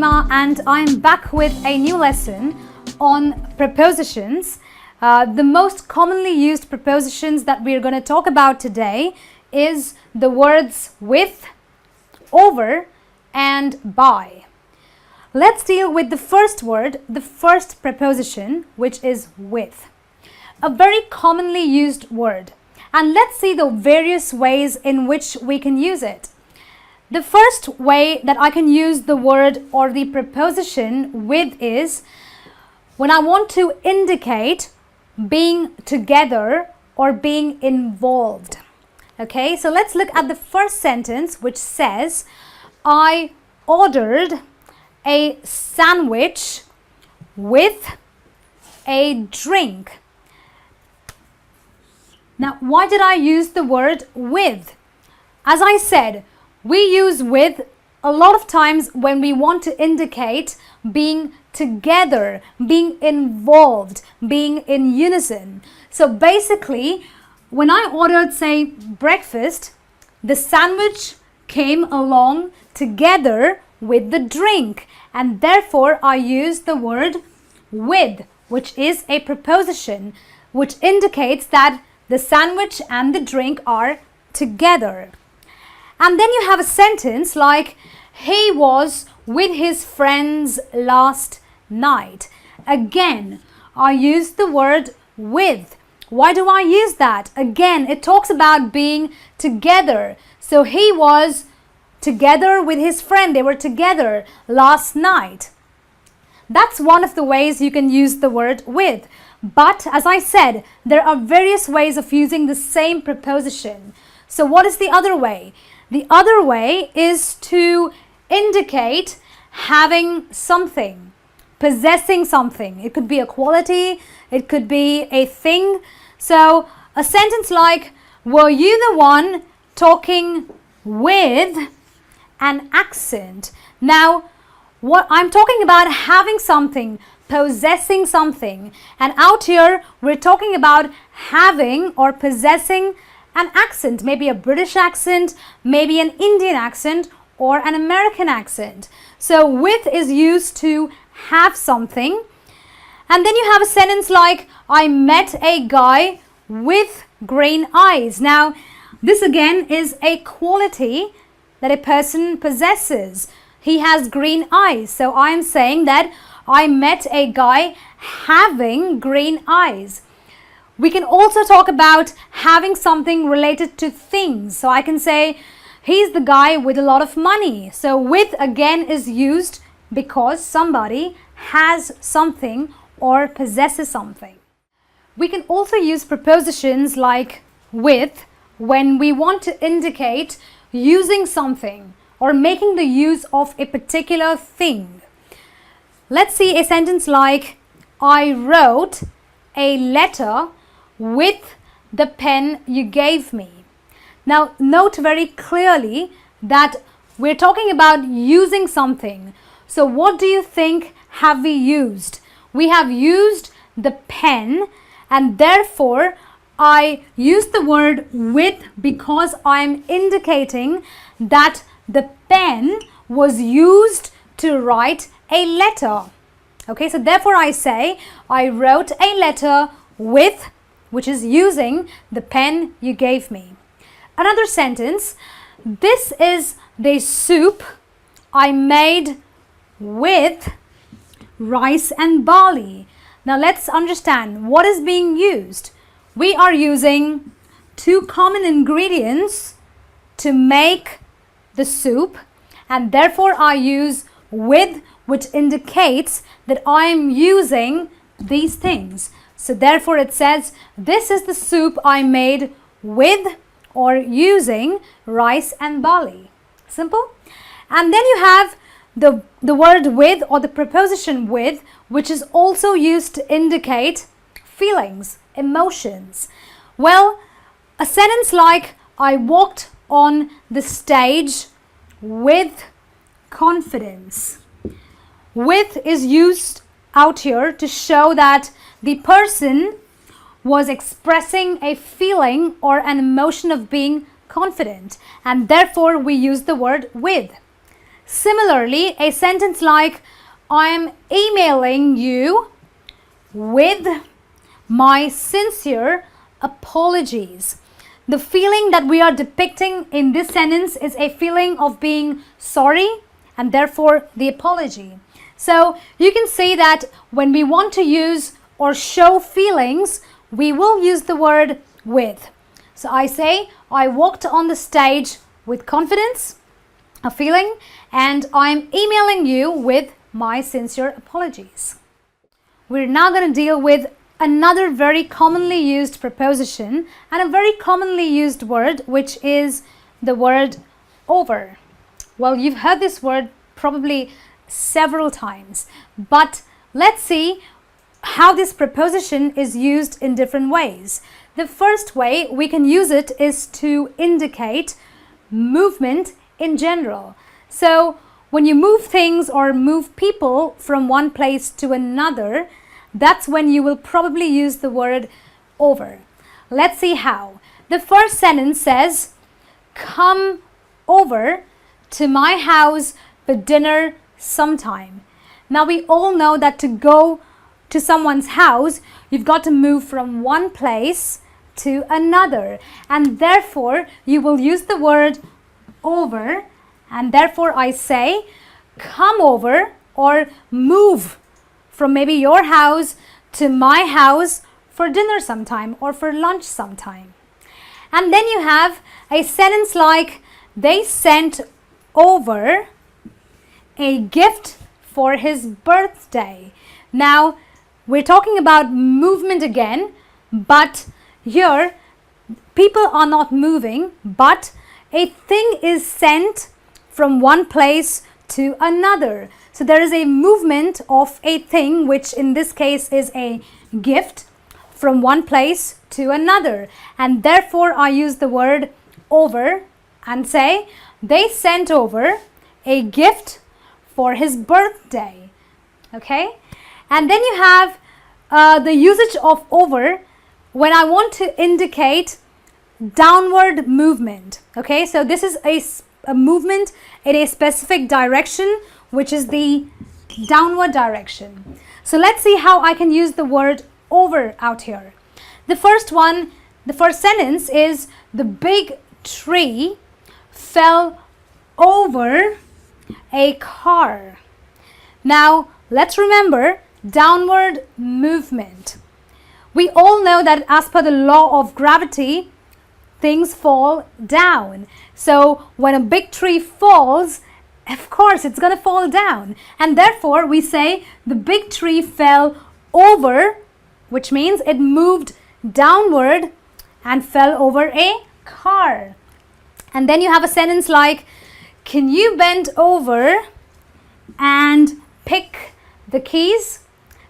Seema, and I'm back with a new lesson on prepositions. The most commonly used prepositions that we're going to talk about today is the words with, over, and by. Let's deal with the first word, the first preposition, which is with. A very commonly used word. And let's see the various ways in which we can use it. The first way that I can use the word or the preposition with is when I want to indicate being together or being involved. Okay, so let's look at the first sentence, which says, I ordered a sandwich with a drink. Now, why did I use the word with? As I said, we use with a lot of times when we want to indicate being together, being involved, being in unison. So basically, when I ordered, say, breakfast, the sandwich came along together with the drink, and therefore I used the word with, which is a preposition, which indicates that the sandwich and the drink are together. And then you have a sentence like, he was with his friends last night. Again, I use the word with. Why do I use that? Again, it talks about being together. So he was together with his friend. They were together last night. That's one of the ways you can use the word with. But as I said, there are various ways of using the same preposition. So what is the other way? The other way is to indicate having something, possessing something. It could be a quality, it could be a thing. So a sentence like, were you the one talking with an accent? Now, what I'm talking about having something, possessing something. And out here, we're talking about having or possessing an accent, maybe a British accent, maybe an Indian accent, or an American accent. So with is used to have something. And then you have a sentence like, I met a guy with green eyes. Now, this again is a quality that a person possesses. He has green eyes. So I'm saying that I met a guy having green eyes. We can also talk about having something related to things. So I can say, he's the guy with a lot of money. So with again is used because somebody has something or possesses something. We can also use prepositions like with when we want to indicate using something or making the use of a particular thing. Let's see a sentence like, I wrote a letter with the pen you gave me. Now, note very clearly that we're talking about using something. So what do you think have we used? We have used the pen, and therefore I use the word with because I'm indicating that the pen was used to write a letter. Okay, so therefore I say I wrote a letter with, which is using the pen you gave me. Another sentence, this is the soup I made with rice and barley. Now let's understand what is being used. We are using two common ingredients to make the soup, and therefore I use with, which indicates that I am using these things. So therefore it says, this is the soup I made with or using rice and barley. Simple. And then you have the word with or the preposition with, which is also used to indicate feelings, emotions. Well, a sentence like, I walked on the stage with confidence. With is used out here to show that the person was expressing a feeling or an emotion of being confident, and therefore we use the word with. Similarly, a sentence like, I'm emailing you with my sincere apologies. The feeling that we are depicting in this sentence is a feeling of being sorry and therefore the apology. So you can see that when we want to use or show feelings, we will use the word with. So I say, I walked on the stage with confidence, a feeling, and I'm emailing you with my sincere apologies. We're now going to deal with another very commonly used preposition and a very commonly used word, which is the word over. Well, you've heard this word probably several times, but let's see how this preposition is used in different ways. The first way we can use it is to indicate movement in general. So when you move things or move people from one place to another, that's when you will probably use the word over. Let's see how. The first sentence says, come over to my house for dinner sometime. Now we all know that to go to someone's house, you've got to move from one place to another, and therefore you will use the word over, and therefore I say come over or move from maybe your house to my house for dinner sometime or for lunch sometime. And then you have a sentence like, they sent over a gift for his birthday. Now we're talking about movement again, but here people are not moving, but a thing is sent from one place to another. So there is a movement of a thing, which in this case is a gift, from one place to another. And therefore I use the word over and say, they sent over a gift for his birthday. Okay? And then you have the usage of over when I want to indicate downward movement. Okay? So this is a movement in a specific direction, which is the downward direction. So let's see how I can use the word over out here. The first sentence is, the big tree fell over a car. Now let's remember downward movement. We all know that as per the law of gravity, things fall down. So when a big tree falls, of course it's going to fall down, and therefore we say the big tree fell over, which means it moved downward and fell over a car. And then you have a sentence like, can you bend over and pick the keys?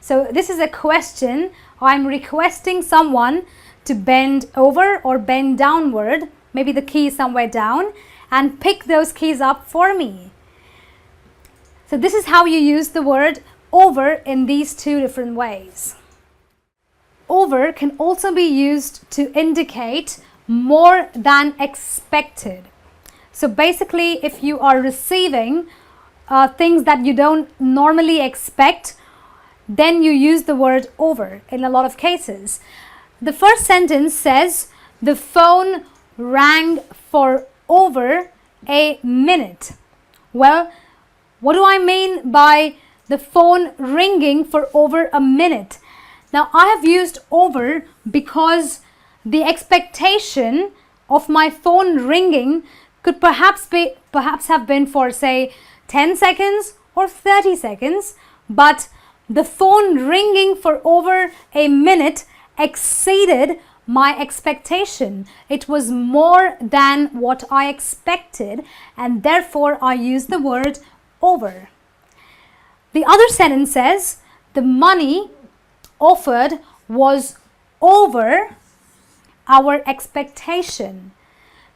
So this is a question. I'm requesting someone to bend over or bend downward, maybe the key is somewhere down, and pick those keys up for me. So this is how you use the word over in these two different ways. Over can also be used to indicate more than expected. So basically, if you are receiving things that you don't normally expect, then you use the word over in a lot of cases. The first sentence says, the phone rang for over a minute. Well, what do I mean by the phone ringing for over a minute? Now, I have used over because the expectation of my phone ringing could perhaps have been for, say, 10 seconds or 30 seconds, but the phone ringing for over a minute exceeded my expectation. It was more than what I expected, and therefore I used the word over. The other sentence says, the money offered was over our expectation.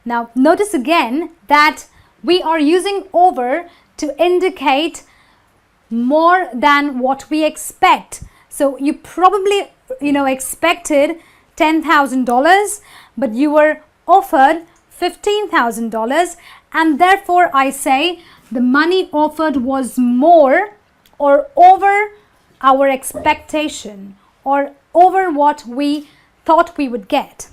Now notice again that we are using over to indicate more than what we expect. So you probably expected $10,000, but you were offered $15,000, and therefore I say the money offered was more or over our expectation or over what we thought we would get.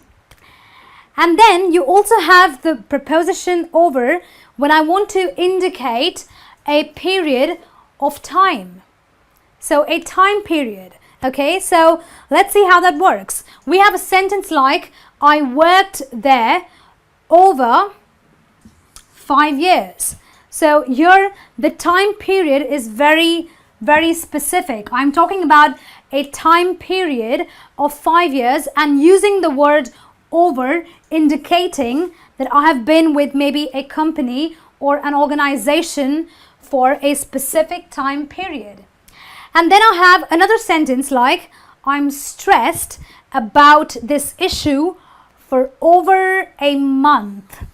And then you also have the preposition over when I want to indicate a period of time. So a time period. Okay, so let's see how that works. We have a sentence like, I worked there over 5 years. So here the time period is very, very specific. I'm talking about a time period of 5 years and using the word over, indicating that I have been with maybe a company or an organization for a specific time period. And then I have another sentence like, I'm stressed about this issue for over a month.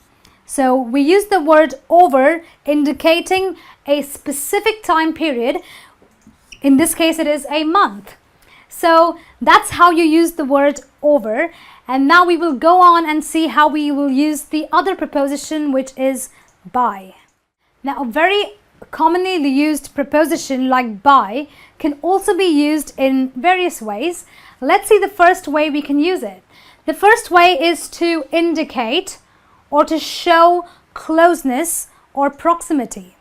So we use the word over, indicating a specific time period. In this case, it is a month. So that's how you use the word over. And now we will go on and see how we will use the other preposition, which is by. Now, a very commonly used preposition like by can also be used in various ways. Let's see the first way we can use it. The first way is to indicate or to show closeness or proximity.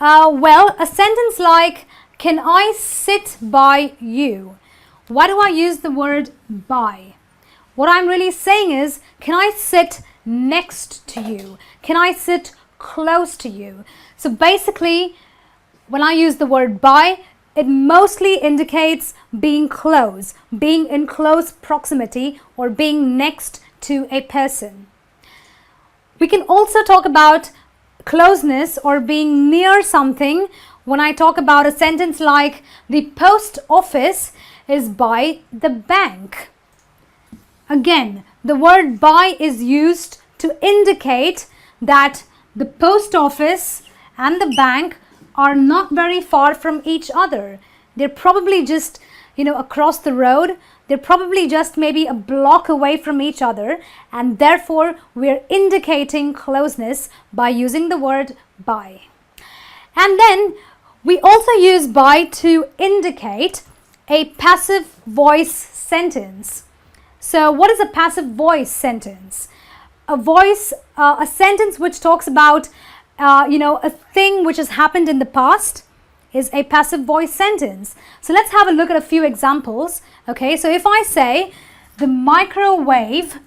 Well, a sentence like, can I sit by you? Why do I use the word by? What I'm really saying is, can I sit next to you? Can I sit close to you? So basically, when I use the word by, it mostly indicates being close, being in close proximity or being next to a person. We can also talk about closeness or being near something when I talk about a sentence like, the post office is by the bank. Again, the word by is used to indicate that the post office and the bank are not very far from each other. They're probably just, across the road. They're probably just maybe a block away from each other, and therefore we're indicating closeness by using the word by. And then we also use by to indicate a passive voice sentence. So what is a passive voice sentence? A sentence which talks about a thing which has happened in the past is a passive voice sentence. So let's have a look at a few examples. Okay, so if I say the microwave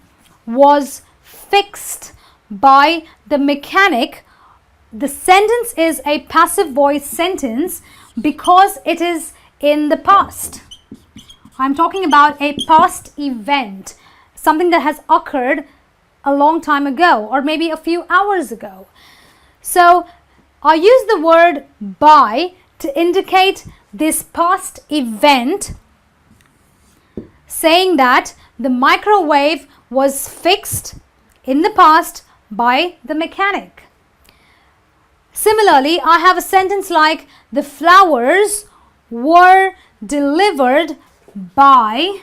was fixed by the mechanic, the sentence is a passive voice sentence because it is in the past. I'm talking about a past event, something that has occurred a long time ago or maybe a few hours ago. So I use the word by to indicate this past event, saying that the microwave was fixed in the past by the mechanic. Similarly, I have a sentence like, the flowers were delivered by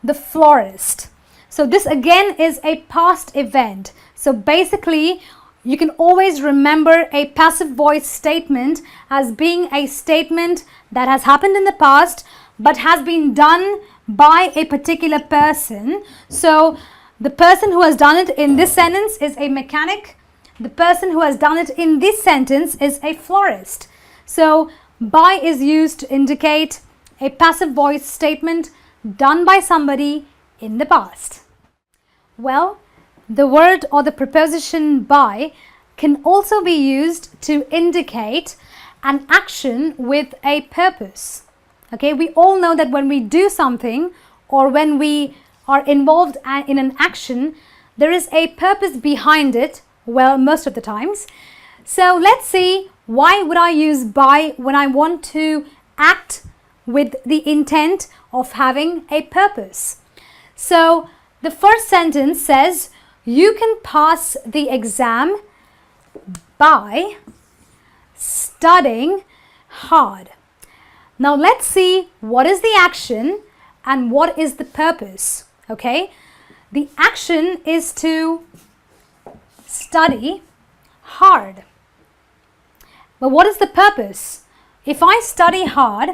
the florist. So this again is a past event. So basically, you can always remember a passive voice statement as being a statement that has happened in the past but has been done by a particular person. So the person who has done it in this sentence is a mechanic. The person who has done it in this sentence is a florist. So by is used to indicate a passive voice statement done by somebody in the past. Well, the word or the preposition by can also be used to indicate an action with a purpose. Okay, we all know that when we do something or when we are involved in an action, there is a purpose behind it, well, most of the times. So let's see, why would I use by when I want to act with the intent of having a purpose? So the first sentence says, you can pass the exam by studying hard. Now let's see what is the action and what is the purpose. Okay, the action is to study hard. But what is the purpose? If I study hard,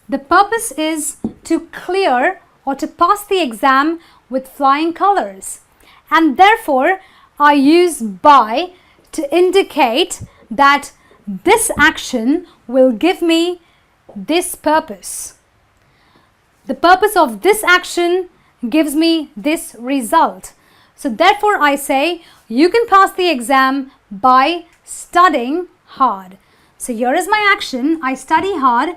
the purpose is to clear or to pass the exam with flying colors. And therefore, I use by to indicate that this action will give me this purpose. The purpose of this action gives me this result. So therefore, I say you can pass the exam by studying hard. So here is my action. I study hard,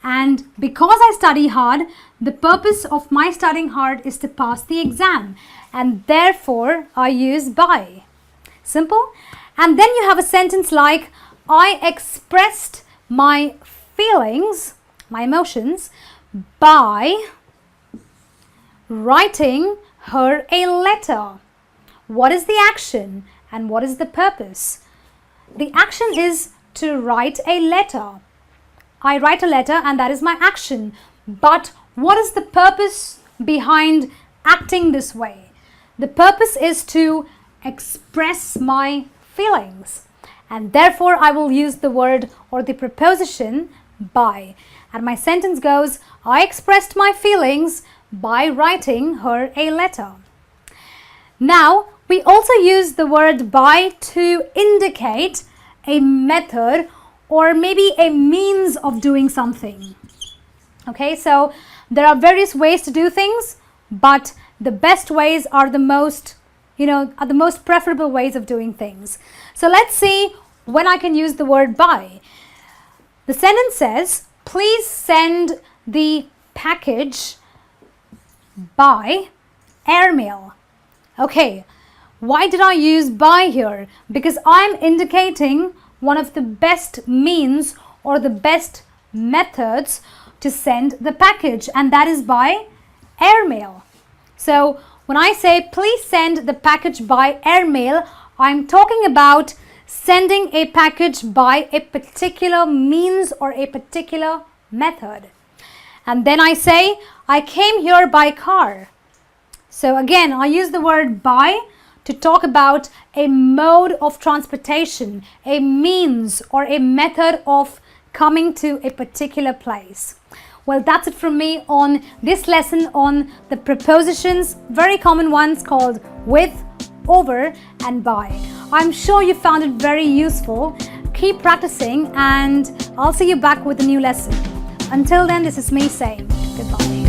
and because I study hard, the purpose of my studying hard is to pass the exam, and therefore I use by. Simple. And then you have a sentence like, I expressed my feelings, my emotions, by writing her a letter. What is the action and what is the purpose? The action is to write a letter. I write a letter and that is my action. But what is the purpose behind acting this way? The purpose is to express my feelings. And therefore I will use the word or the preposition by. And my sentence goes, I expressed my feelings by writing her a letter. Now, we also use the word by to indicate a method or maybe a means of doing something. Okay, so there are various ways to do things, but the best ways are the most, are the most preferable ways of doing things. So let's see when I can use the word by. The sentence says, please send the package by airmail. Okay, why did I use by here? Because I'm indicating one of the best means or the best methods to send the package, and that is by airmail. So when I say please send the package by airmail, I'm talking about sending a package by a particular means or a particular method. And then I say I came here by car. So again, I use the word by to talk about a mode of transportation, a means or a method of coming to a particular place. Well, that's it from me on this lesson on the prepositions, very common ones called with, over and by. I'm sure you found it very useful. Keep practicing and I'll see you back with a new lesson. Until then, this is me saying goodbye.